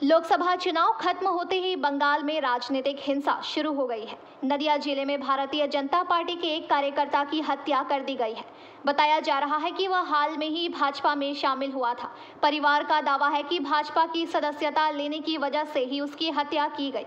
लोकसभा चुनाव खत्म होते ही बंगाल में राजनीतिक हिंसा शुरू हो गई है। नदिया जिले में भारतीय जनता पार्टी के एक कार्यकर्ता की हत्या कर दी गई है। बताया जा रहा है कि वह हाल में ही भाजपा में शामिल हुआ था। परिवार का दावा है कि भाजपा की सदस्यता लेने की वजह से ही उसकी हत्या की गई।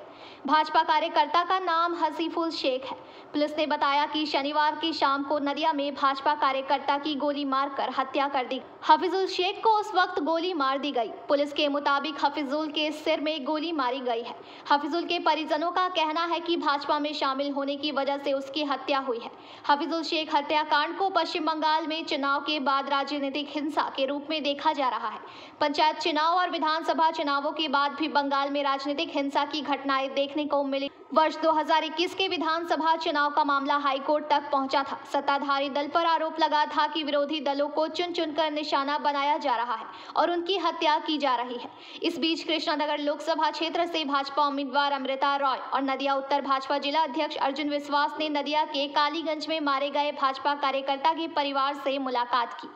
भाजपा कार्यकर्ता का नाम हसीफुल शेख है। पुलिस ने बताया कि शनिवार की शाम को नदिया में भाजपा कार्यकर्ता की गोली मारकर हत्या कर दी। हफीजुल शेख को उस वक्त गोली मार दी गई। पुलिस के मुताबिक हफीजुल के सिर में गोली मारी गई है। हफीजुल के परिजनों का कहना है कि भाजपा में शामिल होने की वजह से उसकी हत्या हुई है। हफीजुल शेख हत्याकांड को पश्चिम बंगाल में चुनाव के बाद राजनीतिक हिंसा के रूप में देखा जा रहा है। पंचायत चुनाव और विधानसभा चुनावों के बाद भी बंगाल में राजनीतिक हिंसा की घटनाएं देखने को मिली। वर्ष 2021 के विधानसभा चुनाव का मामला हाईकोर्ट तक पहुंचा था। सत्ताधारी दल पर आरोप लगा था कि विरोधी दलों को चुन चुनकर निशाना बनाया जा रहा है और उनकी हत्या की जा रही है। इस बीच कृष्णनगर लोकसभा क्षेत्र से भाजपा उम्मीदवार अमृता रॉय और नदिया उत्तर भाजपा जिला अध्यक्ष अर्जुन विश्वास ने नदिया के कालीगंज में मारे गए भाजपा कार्यकर्ता के परिवार से मुलाकात की।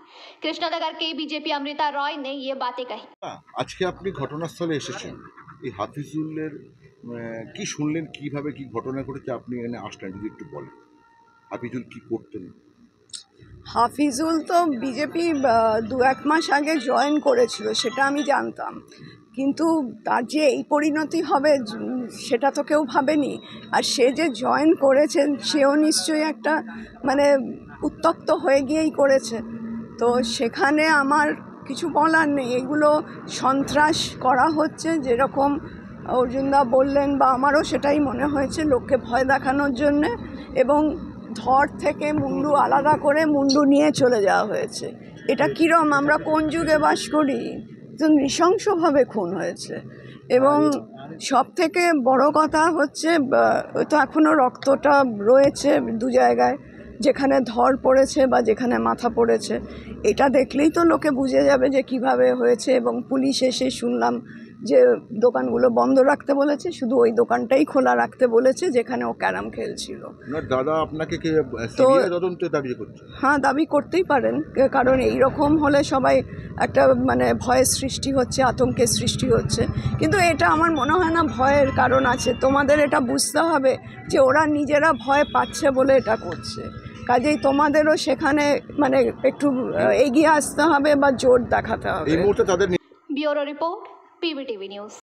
कृष्णनगर के बीजेपी अमृता रॉय ने ये बातें कही। आज के अपनी घटनास्थले এসেছেন এই হাফিজুলের কি শুনলেন, কিভাবে কি ঘটনা ঘটেছে, আপনি এখানে আসলেন যদি একটু বলেন। হাফিজুল কি করতেন? হাফিজুল তো বিজেপি 2-1 মাস আগে জয়েন করেছিল, সেটা আমি জানতাম, কিন্তু তার যে এই পরিণতি হবে সেটা তো কেউ ভাবেনি। আর সে যে জয়েন করেছেন সেও নিশ্চয়ই একটা উত্তক্ত হয়ে গিয়েই করেছে। তো সেখানে আমার কিছু বলার নেই। এগুলো সন্ত্রাস করা হচ্ছে, যেরকম অর্জুনদা বললেন বা আমারও সেটাই মনে হয়েছে, লোককে ভয় দেখানোর জন্যে, এবং ধর থেকে মুন্ডু আলাদা করে মুন্ডু নিয়ে চলে যাওয়া হয়েছে। এটা কীরকম, আমরা কোন যুগে বাস করি? নৃশংসভাবে খুন হয়েছে। এবং সব থেকে বড় কথা হচ্ছে, তো এখনও রক্তটা রয়েছে দু জায়গায়, যেখানে ধর পড়েছে বা যেখানে মাথা পড়েছে। এটা দেখলেই তো লোকে বুঝে যাবে যে কিভাবে হয়েছে। এবং পুলিশ এসে শুনলাম যে দোকানগুলো বন্ধ রাখতে বলেছে, শুধু ওই দোকানটাই খোলা রাখতে বলেছে যেখানে ও ক্যারাম খেলছিল। দাদা আপনাকে কি সিবিআই তদন্তে দাবি করছে? হ্যাঁ, দাবি করতেই পারেন, কারণ এই রকম হলে সবাই একটা ভয়ের সৃষ্টি হচ্ছে, আতঙ্কের সৃষ্টি হচ্ছে। কিন্তু এটা আমার মনে হয় না ভয়ের কারণ আছে। তোমাদের এটা বুঝতে হবে যে ওরা নিজেরা ভয় পাচ্ছে বলে এটা করছে। কাজেই তোমাদেরও সেখানে একটু এগিয়ে আসতে হবে বা জোর দেখাতে হবে। এই মুহূর্তে তাদের ব্যুরো রিপোর্ট, PBTV নিউজ।